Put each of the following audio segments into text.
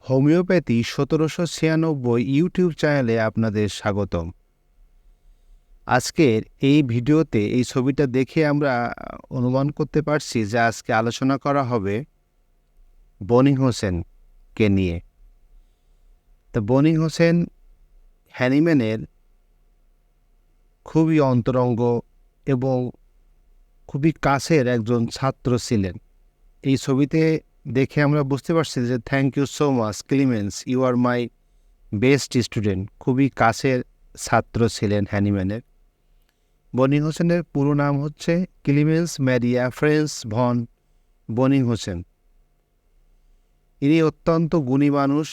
Homeopathy ১৭৯৬ YouTube চ্যানেলে আপনাদের স্বাগতম। আজকের এই ভিডিওতে এই ছবিটা দেখে আমরা অনুমান করতে পারছি যে আজকে আলোচনা করা হবে বনিংহাউসেনকে নিয়ে। তো বনিংহাউসেন হ্যানিম্যানের খুবই অন্তরঙ্গ এবং খুবই কাছের একজন ছাত্র ছিলেন। এই ছবিতে দেখে আমরা বুঝতে পারছি যে thank you so much Clemens, you are my best student. খুবই কাছের ছাত্র ছিলেন হ্যানিম্যানের। বনিংহাউসেনের পুরো নাম হচ্ছে Clemens Maria Franz von Boenninghausen. ইনি অত্যন্ত গুণী মানুষ,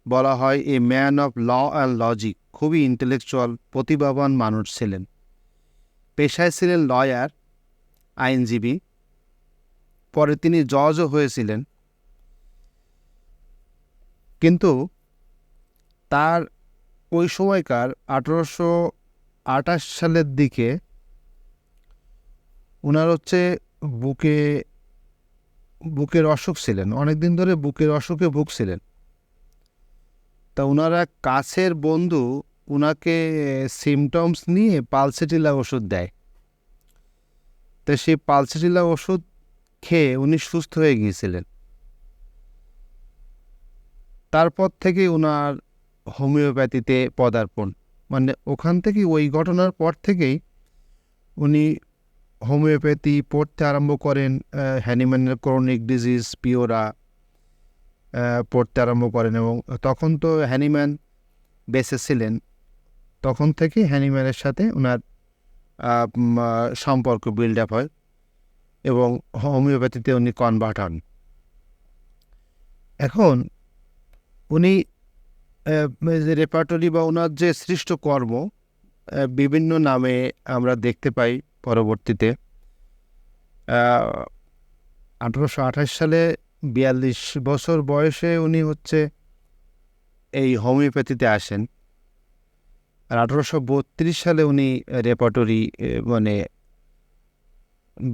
বলা হয় a man of law and logic. খুবই ইন্টেলেকচুয়াল, প্রতিভাবান মানুষ ছিলেন। পেশায় ছিলেন লয়ার, আইনজীবী। পরে তিনি জজও হয়েছিলেন। কিন্তু তার ওই সময়কার ১৮২৮ সালের দিকে ওনার হচ্ছে বুকের অসুখ ছিলেন। অনেকদিন ধরে বুকের অসুখে ভুগছিলেন। তা ওনার এক কাছের বন্ধু ওনাকে সিমটমস নিয়ে পালসেটিলা ওষুধ দেয়। তো সেই পালসেটিলা ওষুধ খেয়ে উনি সুস্থ হয়ে গিয়েছিলেন। তারপর থেকে ওনার হোমিওপ্যাথিতে পদার্পণ, মানে ওখান থেকে ওই ঘটনার পর থেকেই উনি হোমিওপ্যাথি পড়তে আরম্ভ করেন। হ্যানিম্যানের ক্রনিক ডিজিজ পিওরা পড়তে আরম্ভ করেন এবং তখন তো হ্যানিম্যান বেঁচে ছিলেন। তখন থেকে হ্যানিম্যানের সাথে ওনার সম্পর্ক বিল্ড আপ হয় এবং হোমিওপ্যাথিতে উনি কনভার্ট হন। এখন উনি যে রেপার্টরি বা ওনার যে সৃষ্ট কর্ম বিভিন্ন নামে আমরা দেখতে পাই। পরবর্তীতে ১৮২৮ সালে ৪২ বছর বয়সে উনি হচ্ছে এই হোমিওপ্যাথিতে আসেন। আর ১৮৩২ সালে উনি রেপার্টরি মানে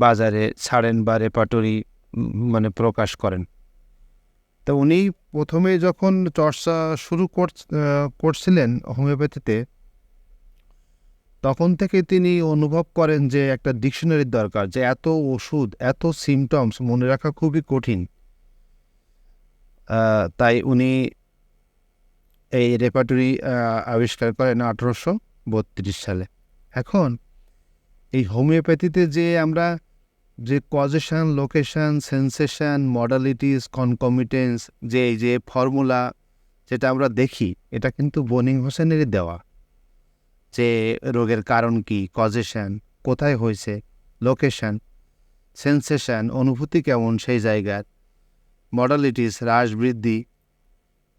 বাজারে ছাড়েন বা রেপার্টরি মানে প্রকাশ করেন। তো উনি প্রথমে যখন চর্চা শুরু করছিলেন হোমিওপ্যাথিতে, তখন থেকে তিনি অনুভব করেন যে একটা ডিকশনারির দরকার, যে এত ওষুধ এত সিমটমস মনে রাখা খুবই কঠিন। তাই উনি এই রেপার্টরি আবিষ্কার করেন ১৮৩২ সালে। এখন এই হোমিওপ্যাথিতে যে আমরা যে কজেশন, লোকেশন, সেন্সেশন, মডালিটিস, কনকমিটেন্স, যে ফর্মুলা যেটা আমরা দেখি, এটা কিন্তু বনিংহাউসেনেরই দেওয়া। যে রোগের কারণ কি, কজেশন কোথায় হয়েছে, লোকেশন, সেন্সেশন অনুভূতি কেমন সেই জায়গার, মডালিটিস হ্রাস বৃদ্ধি,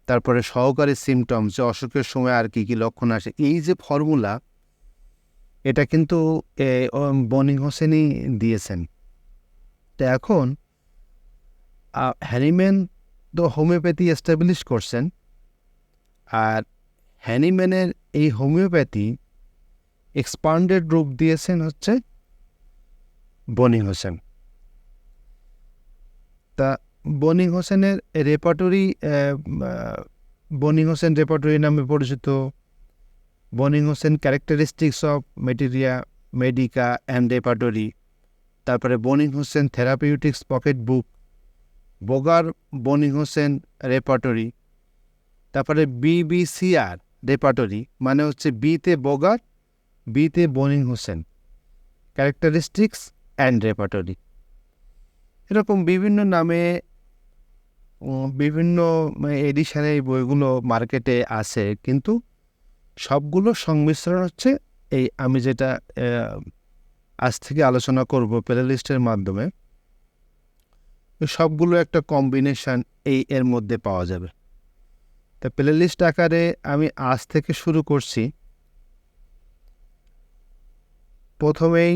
তারপরে সহকারী সিমটমস যে অসুখের সময় আর কি কি লক্ষণ আসে, এই যে ফর্মুলা, এটা কিন্তু বনিংহাউসেনই দিয়েছেন। তো এখন হ্যানিম্যান তো হোমিওপ্যাথি এস্টাবলিশ করছেন, আর হ্যানিম্যানের এই হোমিওপ্যাথি এক্সপান্ডেড রূপ দিয়েছেন হচ্ছে বনিংহাউসেন। তা বনিংহাউসেনের রেপার্টরি বনিংহাউসেন রেপার্টরি নামে পরিচিত, Boenninghausen characteristics of materia medica and repertory, তারপরে Boenninghausen therapeutics pocket book, Boger Boenninghausen repertory, তারপরে BBCR রেপার্টরি, মানে হচ্ছে বিতে বোগার, বিতে বনিংহাউসেন ক্যারেক্টারিস্টিক্স অ্যান্ড রেপার্টরি। এরকম বিভিন্ন নামে বিভিন্ন এডিশনে এই বইগুলো মার্কেটে আছে, কিন্তু সবগুলো সংমিশ্রণ হচ্ছে এই আমি যেটা আজ থেকে আলোচনা করব প্লে লিস্টের মাধ্যমে, সবগুলো একটা কম্বিনেশন এর মধ্যে পাওয়া যাবে। তা প্লে লিস্ট আকারে আমি আজ থেকে শুরু করছি। প্রথমেই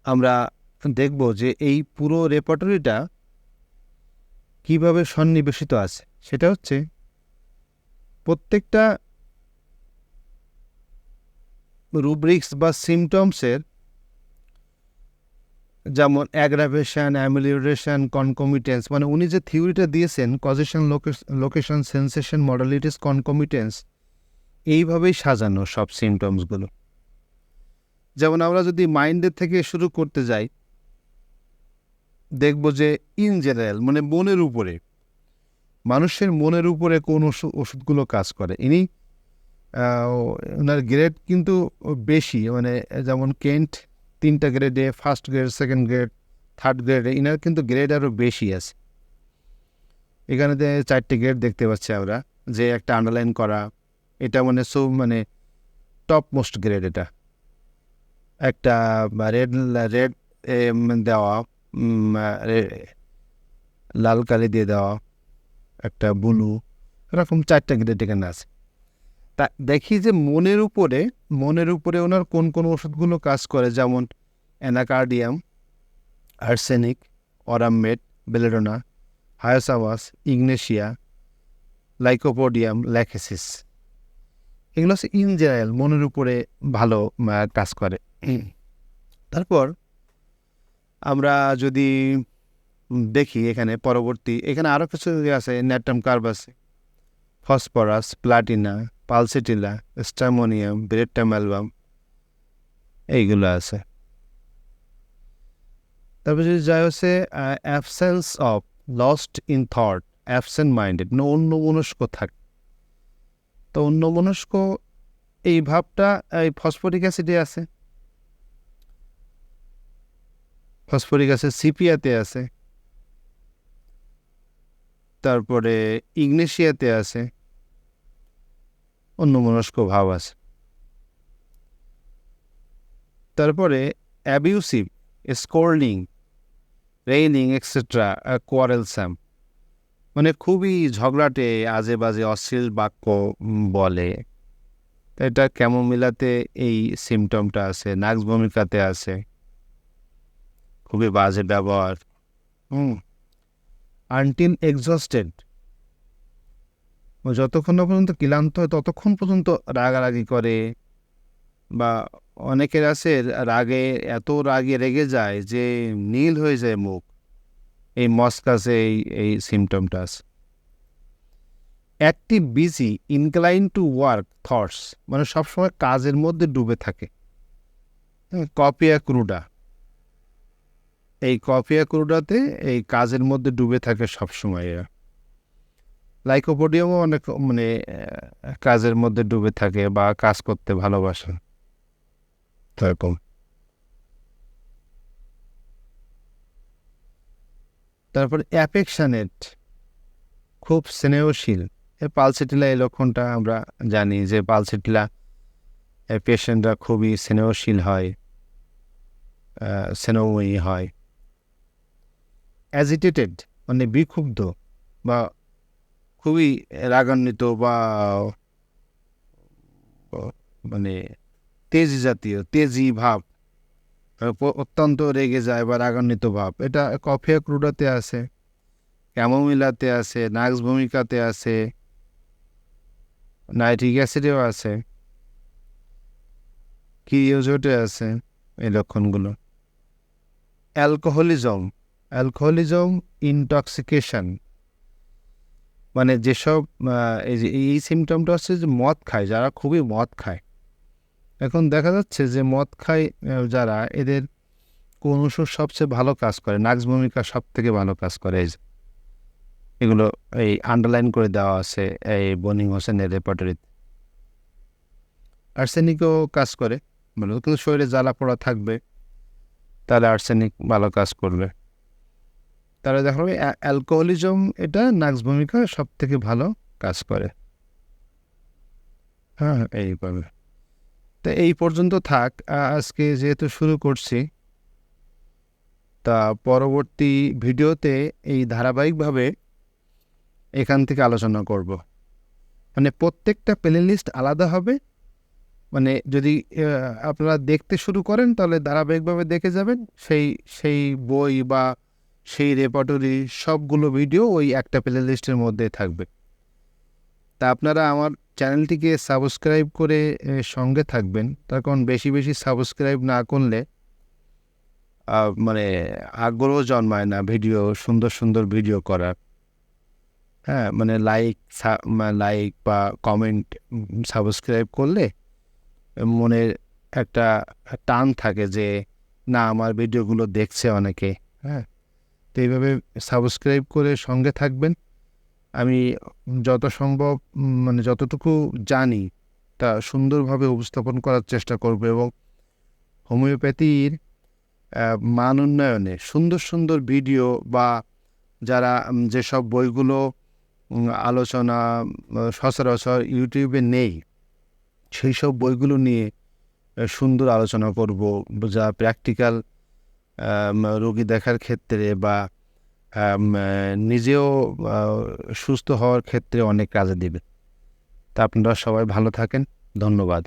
আমরা দেখব যে এই পুরো রেপার্টরিটা কিভাবে সন্নিবেশিত আছে। সেটা হচ্ছে প্রত্যেকটা রুব্রিক্স বা সিমটমসের যেমন অ্যাগ্রাভেশন, অ্যামিলিওরেশন, কনকমিটেন্স, মানে উনি যে থিওরিটা দিয়েছেন কজেশন, লোকেশন, সেন্সেশন, মডালিটিস, কনকমিটেন্স, এইভাবেই সাজানো সব সিমটমসগুলো। যেমন আমরা যদি মাইন্ডের থেকে শুরু করতে যাই, দেখব যে ইন জেনারেল মানে মনের উপরে, মানুষের মনের উপরে কোন ওষুধগুলো কাজ করে। ওনার গ্রেড কিন্তু বেশি, মানে যেমন কেন্ট 3টা গ্রেডে, first grade, second grade, third গ্রেডে, ইনার কিন্তু গ্রেড আরও বেশি আছে। এখানে 4টে গ্রেড দেখতে পাচ্ছি আমরা, যে একটা আন্ডারলাইন করা, এটা মানে টপ মোস্ট গ্রেড। এটা একটা রেড রেড দেওয়া, লাল কালি দিয়ে দেওয়া, একটা ব্লু, এরকম 4টা গ্রেড এখানে আছে। তা দেখি যে মনের উপরে ওনার কোন কোন ওষুধগুলো কাজ করে, যেমন অ্যানাকার্ডিয়াম, আর্সেনিক, অরামমেট, বেলেডোনা, হায়াসাওয়াস, ইগনেশিয়া, লাইকোপোডিয়াম, ল্যাকেসিস। এগুলো হচ্ছে ইন জেনারেল মনের উপরে ভালো কাজ করে। তারপর আমরা যদি দেখি এখানে পরবর্তী, এখানে আরও কিছু আছে, ন্যাট্রাম কার্বাসে, phosphorus, platina, pulsatilla, stramonium, veratrum album, এইগুলো আছে। তারপর যদি যাই হচ্ছে absence of, lost in thought, absent minded, মানে অন্যমনস্ক থাকে। তো অন্যমনস্ক এই ভাবটা এই ফসফরিক অ্যাসিডে আছে, ফসফরিক অ্যাসিড সিপিয়াতে আছে, তারপরে ইগনেশিয়াতে আছে, অন্যমনস্ক ভাব আছে। তারপরে অ্যাবিউসিভ, স্কোল্ডিং, রেইনিং এক্সেট্রা, কোয়ারেলসাম, মানে খুবই ঝগড়াটে, আজে বাজে অশ্লীল বাক্য বলে। এটা ক্যামোমিলাতে এই সিমটমটা আছে, নাক্স ভূমিকাতে আছে, খুবই বাজে ব্যবহার। আনটিল এক্সস্টেড, যতক্ষণ না পর্যন্ত ক্লান্ত হয় ততক্ষণ পর্যন্ত রাগারাগি করে, বা অনেকের আছে রাগে এত রেগে যায় যে নীল হয়ে যায় মুখ, এই মস্কাসে এই সিমটমটা আছে। Active, busy, incline to work, thoughts, মানে সবসময় কাজের মধ্যে ডুবে থাকে। কপিয়া ক্রুডা, এই কপিয়া ক্রুডাতে এই কাজের মধ্যে ডুবে থাকে সবসময় এরা। লাইকোপোডিয়ামও অনেক মানে কাজের মধ্যে ডুবে থাকে বা কাজ করতে ভালোবাসে এরকম। তারপর অ্যাফেকশনেট, খুব স্নেহশীল। পালসিটিলা এই লক্ষণটা আমরা জানি যে পালসিটিলা পেশেন্টরা খুবই স্নেহশীল হয়, স্নেহময়ী হয়। অ্যাজিটেটেড, মানে বিক্ষুব্ধ বা খুবই রাগান্বিত বা মানে তেজি ভাব, অত্যন্ত রেগে যায় বা রাগান্বিত ভাব। এটা কফিয়া ক্রুডাতে আছে, ক্যামোমিলাতে আছে, নাক্স ভূমিকাতে আছে, নাইট্রিক অ্যাসিডেও আছে, কিরিওজোটে আছে এই লক্ষণগুলো। অ্যালকোহলিজম, ইনটক্সিকেশন, মানে যেসব এই সিমটমটা হচ্ছে যে মদ খায়, যারা খুবই মদ খায়। এখন দেখা যাচ্ছে যে মদ খায় যারা, এদের কোন ওষুধ সবচেয়ে ভালো কাজ করে, নাক্স ভূমিকা সব থেকে ভালো কাজ করে। এগুলো এই আন্ডারলাইন করে দেওয়া আছে এই বোনিংহাউসেনের রেপার্টরিতে। আর্সেনিকও কাজ করে, মানে কিন্তু শরীরে জ্বালা পোড়া থাকবে তাহলে আর্সেনিক ভালো কাজ করবে। তাহলে দেখা যাবে অ্যালকোহলিজম, এটা নাক্স ভূমিকা সব থেকে ভালো কাজ করে। হ্যাঁ, এইভাবে। তো এই পর্যন্ত থাক, আজকে যেহেতু শুরু করছি, তা পরবর্তী ভিডিওতে এই ধারাবাহিকভাবে এখান থেকে আলোচনা করব। মানে প্রত্যেকটা প্লে লিস্ট আলাদা হবে, মানে যদি আপনারা দেখতে শুরু করেন তাহলে ধারাবাহিকভাবে দেখে যাবেন, সেই বই বা সেই রেপার্টরি সবগুলো ভিডিও ওই একটা প্লে লিস্টের মধ্যে থাকবে। তা আপনারা আমার চ্যানেলটিকে সাবস্ক্রাইব করে সঙ্গে থাকবেন, তার কারণ বেশি বেশি সাবস্ক্রাইব না করলে মানে আগ্রহ জন্মায় না ভিডিও, সুন্দর সুন্দর ভিডিও করার। হ্যাঁ, মানে লাইক বা কমেন্ট, সাবস্ক্রাইব করলে মনের একটা টান থাকে যে না, আমার ভিডিওগুলো দেখছে অনেকে। হ্যাঁ, তো এইভাবে সাবস্ক্রাইব করে সঙ্গে থাকবেন। আমি যত সম্ভব মানে যতটুকু জানি তা সুন্দরভাবে উপস্থাপন করার চেষ্টা করব, এবং হোমিওপ্যাথির মান উন্নয়নে সুন্দর সুন্দর ভিডিও বা যারা যেসব বইগুলো আলোচনা সচরাচর ইউটিউবে নেই, সেই সব বইগুলো নিয়ে সুন্দর আলোচনা করব, যা প্র্যাকটিক্যাল রোগী দেখার ক্ষেত্রে বা নিজেও সুস্থ হওয়ার ক্ষেত্রে অনেক কাজে দেবে। তা আপনারা সবাই ভালো থাকেন। ধন্যবাদ।